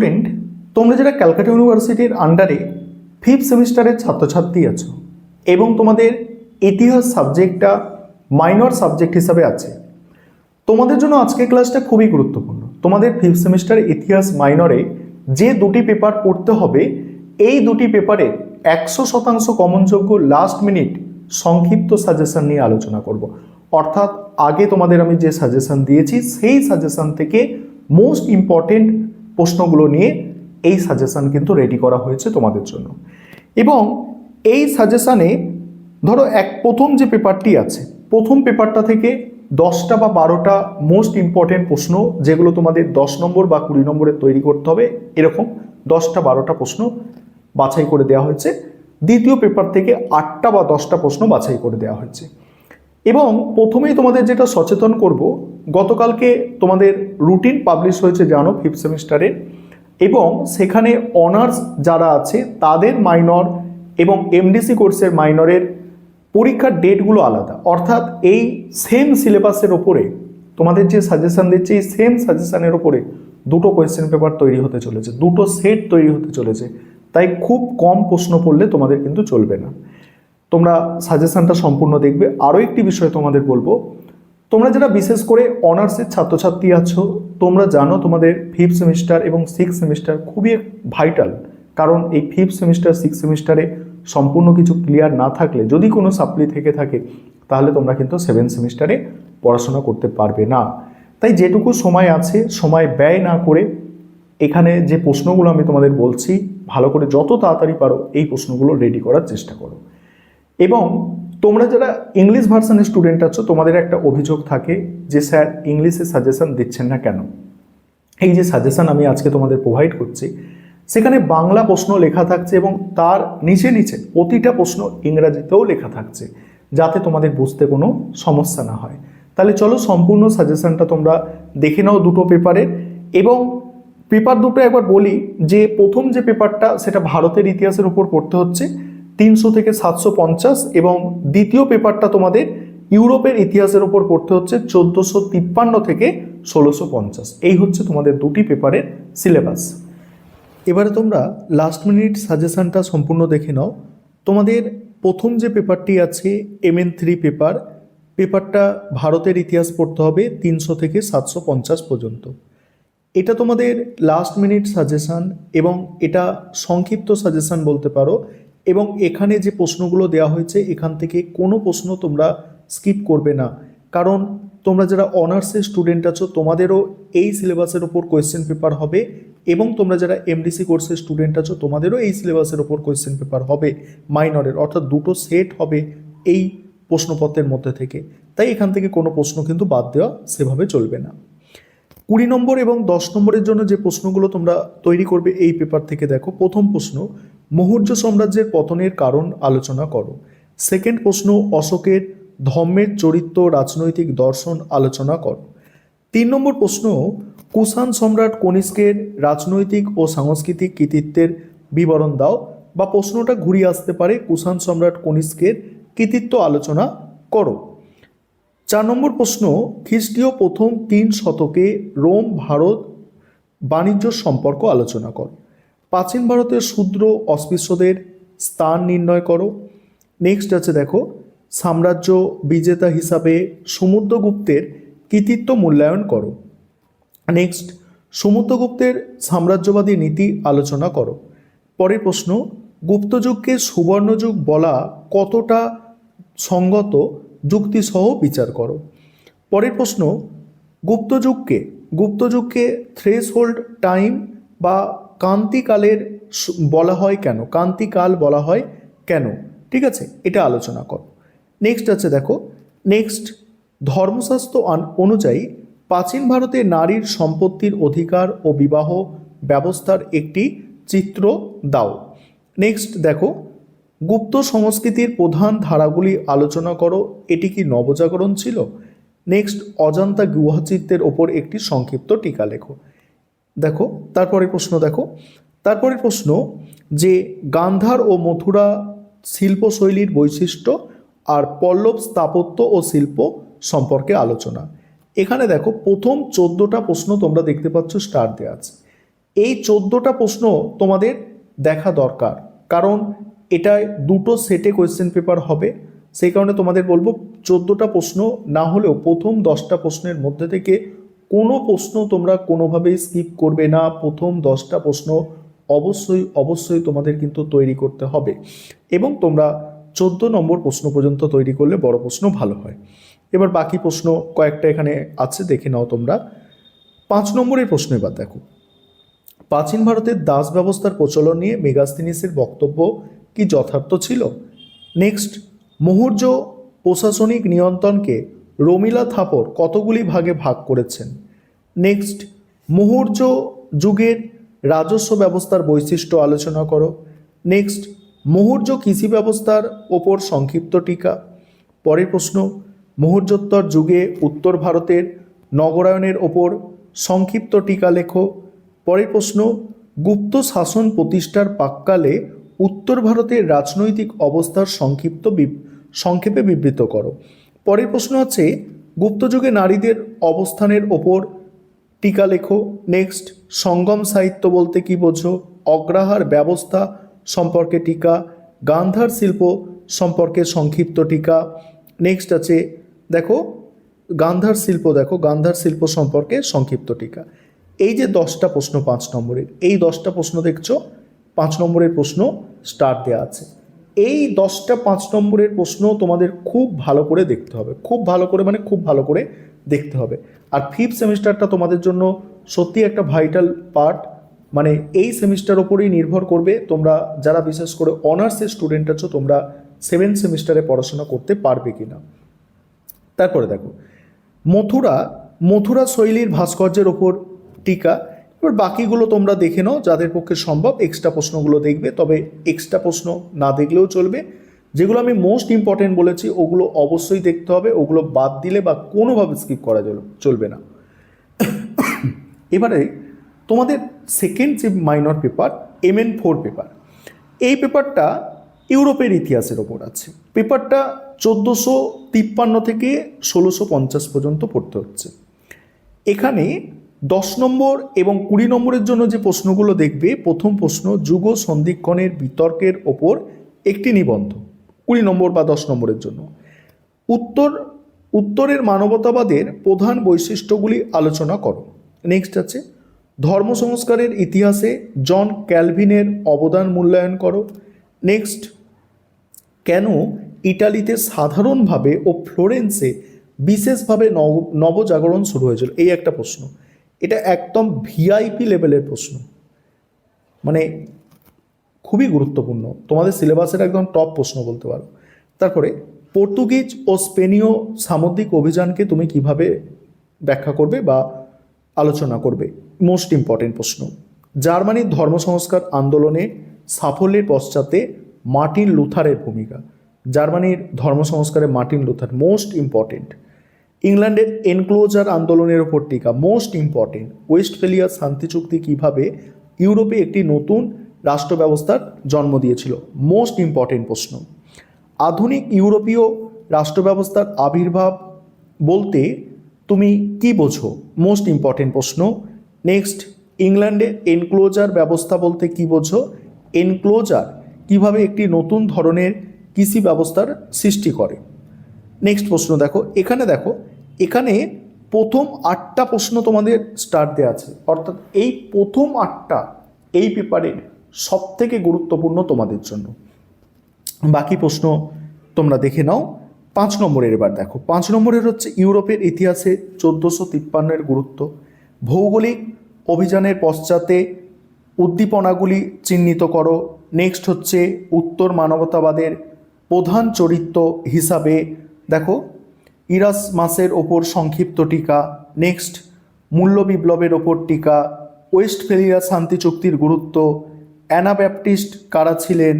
Student, তোমরা যারা ক্যালকাটা ইউনিভার্সিটির আন্ডারে 5th সেমিস্টারের ছাত্রছাত্রী আছো এবং তোমাদের ইতিহাস সাবজেক্টটা মাইনর সাবজেক্ট হিসাবে আছে, তোমাদের জন্য আজকের ক্লাসটা খুবই গুরুত্বপূর্ণ। তোমাদের 5th সেমিস্টার ইতিহাস মাইনরে যে দুটি পেপার পড়তে হবে, এই দুটি পেপারে 100% কমনযোগ্য লাস্ট মিনিট সংক্ষিপ্ত সাজেশন নিয়ে আলোচনা করব। অর্থাৎ আগে তোমাদের আমি যে সাজেশন দিয়েছি সেই সাজেশন থেকে মোস্ট ইম্পর্টেন্ট প্রশ্নগুলো নিয়ে এই সাজেশন কিন্তু রেডি করা হয়েছে তোমাদের জন্য। এবং এই সাজেশানে ধরো প্রথম যে পেপারটি আছে, প্রথম পেপারটা থেকে 10টা বা 12টা মোস্ট ইম্পর্টেন্ট প্রশ্ন, যেগুলো তোমাদের 10 নম্বর বা 20 নম্বরের তৈরি করতে হবে, এরকম 10টা 12টা প্রশ্ন বাছাই করে দেওয়া হয়েছে। দ্বিতীয় পেপার থেকে 8টা বা 10টা প্রশ্ন বাছাই করে দেওয়া হয়েছে। এবং প্রথমেই তোমাদের যেটা সচেতন করব, গতকালকে তোমাদের রুটিন পাবলিশ হয়েছে জানো 5th সেমিস্টারে, এবং সেখানে অনার্স যারা আছে তাদের মাইনর এবং এমডিসি কোর্সের মাইনরের পরীক্ষার ডেটগুলো আলাদা। অর্থাৎ এই সেম সিলেবাসের ওপরে তোমাদের যে সাজেশন দিচ্ছে, এই সেম সাজেশনের ওপরে দুটো কোয়েশ্চেন পেপার তৈরি হতে চলেছে, দুটো সেট তৈরি হতে চলেছে। তাই খুব কম প্রশ্ন পড়লে তোমাদের কিন্তু চলবে না। তোমরা সাজেশনটা সম্পূর্ণ দেখবে। আরও একটি বিষয় তোমাদের বলবো, তোমরা যারা বিশেষ করে অনার্সের ছাত্রছাত্রী আছো, তোমরা জানো তোমাদের 5th সেমিস্টার এবং 6th সেমিস্টার খুবই ভাইটাল। কারণ এই 5th সেমিস্টার 6th সেমিস্টারে সম্পূর্ণ কিছু ক্লিয়ার না থাকলে, যদি কোনো সাপ্লি থেকে থাকে, তাহলে তোমরা কিন্তু 7th সেমিস্টারে পড়াশোনা করতে পারবে না। তাই যেটুকু সময় আছে, সময় ব্যয় না করে এখানে যে প্রশ্নগুলো আমি তোমাদের বলছি, ভালো করে যত তাড়াতাড়ি পারো এই প্রশ্নগুলো রেডি করার চেষ্টা করো। এবং তোমরা যারা ইংলিশ ভার্সনের স্টুডেন্ট আছো, তোমাদের একটা অভিযোগ থাকে যে স্যার ইংলিশে সাজেশন দিচ্ছেন না কেন। এই যে সাজেশন আমি আজকে তোমাদের প্রোভাইড করছি, সেখানে বাংলা প্রশ্ন লেখা থাকছে এবং তার নিচে নিচে প্রতিটা প্রশ্ন ইংরাজিতেও লেখা থাকছে, যাতে তোমাদের বুঝতে কোনো সমস্যা না হয়। তাহলে চলো সম্পূর্ণ সাজেশনটা তোমরা দেখে নাও দুটো পেপারে। এবং পেপার দুটো একবার বলি, যে প্রথম যে পেপারটা সেটা ভারতের ইতিহাসের উপর পড়তে হচ্ছে 300 থেকে 750, এবং দ্বিতীয় পেপারটা তোমাদের ইউরোপের ইতিহাসের উপর পড়তে হচ্ছে 1453 থেকে 1650। এই হচ্ছে তোমাদের দুটি পেপারের সিলেবাস। এবারে তোমরা লাস্ট মিনিট সাজেশনটা সম্পূর্ণ দেখে নাও। তোমাদের প্রথম যে পেপারটি আছে MN3 পেপার, পেপারটা ভারতের ইতিহাস পড়তে হবে 300 থেকে 750 পর্যন্ত। এটা তোমাদের লাস্ট মিনিট সাজেশান এবং এটা সংক্ষিপ্ত সাজেশান বলতে পারো। এবং এখানে যে প্রশ্নগুলো দেওয়া হয়েছে, এখান থেকে কোনো প্রশ্ন তোমরা স্কিপ করবে না। কারণ তোমরা যারা অনার্সের স্টুডেন্ট আছো, তোমাদেরও এই সিলেবাসের ওপর কোয়েশ্চেন পেপার হবে, এবং তোমরা যারা এমডিসি কোর্সের স্টুডেন্ট আছো, তোমাদেরও এই সিলেবাসের ওপর কোয়েশ্চেন পেপার হবে মাইনরের। অর্থাৎ দুটো সেট হবে এই প্রশ্নপত্রের মধ্যে থেকে। তাই এখান থেকে কোনো প্রশ্ন কিন্তু বাদ দেওয়া সেভাবে চলবে না। 20 নম্বর এবং 10 নম্বরের জন্য যে প্রশ্নগুলো তোমরা তৈরি করবে এই পেপার থেকে, দেখো প্রথম প্রশ্ন, মৌর্য সাম্রাজ্যের পতনের কারণ আলোচনা করো। সেকেন্ড প্রশ্ন, অশোকের ধর্মের চরিত্র রাজনৈতিক দর্শন আলোচনা করো। 3 নম্বর প্রশ্ন, কুষাণ সম্রাট কনিষ্কের রাজনৈতিক ও সাংস্কৃতিক কৃতিত্বের বিবরণ দাও। বা প্রশ্নটা ঘুরিয়ে আসতে পারে, কুষাণ সম্রাট কনিষ্কের কৃতিত্ব আলোচনা করো। 4 নম্বর প্রশ্ন, খ্রিস্টীয় প্রথম 3 শতকে রোম ভারত বাণিজ্য সম্পর্ক আলোচনা করো। প্রাচীন ভারতের শূদ্র অস্পৃশ্যদের স্থান নির্ণয় করো। নেক্সট আছে দেখো, সাম্রাজ্য বিজেতা হিসাবে সমুদ্রগুপ্তের কৃতিত্ব মূল্যায়ন করো। নেক্সট, সমুদ্রগুপ্তের সাম্রাজ্যবাদী নীতি আলোচনা করো। পরের প্রশ্ন, গুপ্তযুগকে সুবর্ণযুগ বলা কতটা সঙ্গত যুক্তিসহ বিচার করো। পরের প্রশ্ন, গুপ্তযুগকে থ্রেশহোল্ড টাইম বা ক্রান্তিকালের বলা হয় কেন, ক্রান্তিকাল বলা হয় কেন, ঠিক আছে, এটা আলোচনা করো। নেক্সট আছে দেখো, নেক্সট, ধর্মশাস্ত্র অনুযায়ী প্রাচীন ভারতে নারীর সম্পত্তির অধিকার ও বিবাহ ব্যবস্থার একটি চিত্র দাও। নেক্সট দেখো, গুপ্ত সংস্কৃতির প্রধান ধারাগুলি আলোচনা করো, এটি কি নবজাগরণ ছিল। নেক্সট, অজন্তা গুহাচিত্রের ওপর একটি সংক্ষিপ্ত টিকা লেখো। দেখো তারপরের প্রশ্ন, যে গান্ধার ও মথুরা শিল্পশৈলীর বৈশিষ্ট্য আর পল্লব স্থাপত্য ও শিল্প সম্পর্কে আলোচনা। এখানে দেখো প্রথম 14টা প্রশ্ন তোমরা দেখতে পাচ্ছ স্টার দেওয়া আছে। এই 14টা প্রশ্ন তোমাদের দেখা দরকার, কারণ এটায় দুটো সেটে কোয়েশ্চেন পেপার হবে। সেই কারণে তোমাদের বলবো 14টা প্রশ্ন না হলেও প্রথম 10টা প্রশ্নের মধ্যে থেকে কোনো প্রশ্ন তোমরা কোনোভাবেই স্কিপ করবে না। প্রথম 10টা প্রশ্ন অবশ্যই অবশ্যই তোমাদের কিন্তু তৈরি করতে হবে, এবং তোমরা 14 নম্বর প্রশ্ন পর্যন্ত তৈরি করলে বড় প্রশ্ন ভালো হয়। এবার বাকি প্রশ্ন কয়েকটা এখানে আছে, দেখে নাও তোমরা। 5 নম্বরের প্রশ্ন এবার দেখো, প্রাচীন ভারতের দাস ব্যবস্থার প্রচলন নিয়ে মেগাস্তিনিসের বক্তব্য কি যথার্থ ছিল? নেক্সট, মৌর্য প্রশাসনিক নিয়ন্ত্রণকে রমিলা থাপর কতগুলি ভাগে ভাগ করেছেন? নেক্সট, মৌর্য যুগের রাজস্ব ব্যবস্থার বৈশিষ্ট্য আলোচনা করো। নেক্সট, মৌর্য কৃষি ব্যবস্থার ওপর সংক্ষিপ্ত টিকা। পরের প্রশ্ন, মৌর্যোত্তর যুগে উত্তর ভারতের নগরায়নের ওপর সংক্ষিপ্ত টিকা লেখো। পরের প্রশ্ন, গুপ্ত শাসন প্রতিষ্ঠার প্রাক্কালে উত্তর ভারতের রাজনৈতিক অবস্থার সংক্ষেপে বিবৃত করো। পরের প্রশ্ন হচ্ছে, গুপ্তযুগে নারীদের অবস্থানের ওপর টিকা লেখো। নেক্সট, সঙ্গম সাহিত্য বলতে কি বোঝো? অগ্রহার ব্যবস্থা সম্পর্কে টিকা। গান্ধার শিল্প সম্পর্কে সংক্ষিপ্ত টিকা। নেক্সট আছে দেখো গান্ধার শিল্প সম্পর্কে সংক্ষিপ্ত টিকা। এই যে 10টা প্রশ্ন 5 নম্বরের, এই 10টা প্রশ্ন দেখছো, 5 নম্বরের প্রশ্ন স্টার্ট দেওয়া আছে। এই 10টা 5 নম্বরের প্রশ্ন তোমাদের খুব ভালো করে দেখতে হবে, খুব ভালো করে দেখতে হবে। আর 5th সেমিস্টারটা তোমাদের জন্য সত্যি একটা ভাইটাল পার্ট, মানে এই সেমিস্টার ওপরেই নির্ভর করবে তোমরা যারা বিশেষ করে অনার্সের স্টুডেন্ট আছো তোমরা 7th সেমিস্টারে পড়াশোনা করতে পারবে কিনা। তারপরে দেখো, মথুরা শৈলীর ভাস্কর্যের ওপর টিকা। এবার বাকিগুলো তোমরা দেখে নাও, যাদের পক্ষে সম্ভব এক্সট্রা প্রশ্নগুলো দেখবে, তবে এক্সট্রা প্রশ্ন না দেখলেও চলবে। যেগুলো আমি মোস্ট ইম্পর্টেন্ট বলেছি ওগুলো অবশ্যই দেখতে হবে, ওগুলো বাদ দিলে বা কোনোভাবে স্কিপ করা চলবে না। এবারে তোমাদের সেকেন্ড যে মাইনর পেপার MN4 পেপার, এই পেপারটা ইউরোপের ইতিহাসের ওপর আছে। পেপারটা 1453 থেকে 1650 পর্যন্ত পড়তে হচ্ছে। এখানে 10 নম্বর এবং 20 নম্বরের জন্য যে প্রশ্নগুলো দেখবে, প্রথম প্রশ্ন, যুগ সন্ধিক্ষণের বিতর্কের ওপর একটি নিবন্ধ, 20 নম্বর বা 10 নম্বরের জন্য। উত্তরের মানবতাবাদের প্রধান বৈশিষ্ট্যগুলি আলোচনা করো। নেক্সট আছে, ধর্ম সংস্কারের ইতিহাসে জন ক্যালভিনের অবদান মূল্যায়ন করো। নেক্সট, কেন ইটালিতে সাধারণভাবে ও ফ্লোরেন্সে বিশেষভাবে নবজাগরণ শুরু হয়েছিল? এই একটা প্রশ্ন, এটা একদম ভিআইপি লেভেলের প্রশ্ন, মানে খুবই গুরুত্বপূর্ণ, তোমাদের সিলেবাসের একদম টপ প্রশ্ন বলতে পারো। তারপরে, পর্তুগিজ ও স্পেনীয় সামুদ্রিক অভিযানকে তুমি কিভাবে ব্যাখ্যা করবে বা আলোচনা করবে? মোস্ট ইম্পর্টেন্ট প্রশ্ন। জার্মানির ধর্ম সংস্কার আন্দোলনে সাফল্যের পশ্চাতে মার্টিন লুথারের ভূমিকা। জার্মানির ধর্ম সংস্কারে মার্টিন লুথার মোস্ট ইম্পর্টেন্ট। ইংল্যান্ডের এনক্লোজার আন্দোলনের ওপর টিকা, মোস্ট ইম্পর্টেন্ট। ওয়েস্টফেলিয়ার শান্তি চুক্তি কীভাবে ইউরোপে একটি নতুন রাষ্ট্র ব্যবস্থার জন্ম দিয়েছিল? মোস্ট ইম্পর্টেন্ট প্রশ্ন। আধুনিক ইউরোপীয় রাষ্ট্র ব্যবস্থার আবির্ভাব বলতে তুমি কি বোঝো? মোস্ট ইম্পর্টেন্ট প্রশ্ন। নেক্সট, ইংল্যান্ডে এনক্লোজার ব্যবস্থা বলতে কি বোঝো? এনক্লোজার কিভাবে একটি নতুন ধরনের কৃষি ব্যবস্থার সৃষ্টি করে? নেক্সট প্রশ্ন দেখো, এখানে প্রথম 8টা প্রশ্ন তোমাদের স্টার্ট দেওয়া আছে, অর্থাৎ এই প্রথম 8টা এই পেপারের সব থেকে গুরুত্বপূর্ণ তোমাদের জন্য। বাকি প্রশ্ন তোমরা দেখে নাও। 5 নম্বরের এবার দেখো, 5 নম্বরের হচ্ছে ইউরোপের ইতিহাসে 1453-এর গুরুত্ব। ভৌগোলিক অভিযানের পশ্চাতে উদ্দীপনাগুলি চিহ্নিত করো। নেক্সট হচ্ছে উত্তর মানবতাবাদের প্রধান চরিত্র হিসাবে দেখো ইরাসমাসের ওপর সংক্ষিপ্ত টিকা। নেক্সট, মূল্য বিপ্লবের ওপর টিকা। ওয়েস্টফেলিয়া শান্তি চুক্তির গুরুত্ব। অ্যানাব্যাপটিস্ট কারা ছিলেন?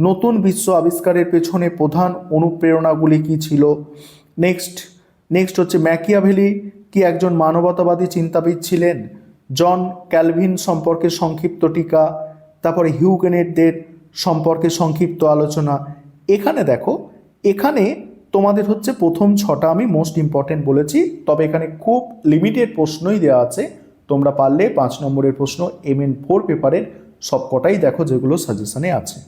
নতুন বিশ্ব আবিষ্কারের পেছনে প্রধান অনুপ্রেরণাগুলি কী ছিল? নেক্সট হচ্ছে ম্যাকিয়াভেলি কি একজন মানবতাবাদী চিন্তাবিদ ছিলেন? জন ক্যালভিন সম্পর্কে সংক্ষিপ্ত টিকা। তারপরে হিউগেনেটদের সম্পর্কে সংক্ষিপ্ত আলোচনা। এখানে দেখো, এখানে তোমাদের হচ্ছে প্রথম 6টা আমি মোস্ট ইম্পর্টেন্ট বলেছি, তবে এখানে খুব লিমিটেড প্রশ্নই দেওয়া আছে, তোমরা পারলে 5 নম্বরের প্রশ্ন MN4 পেপারের সবকটাই দেখো যেগুলো সাজেশনে আছে।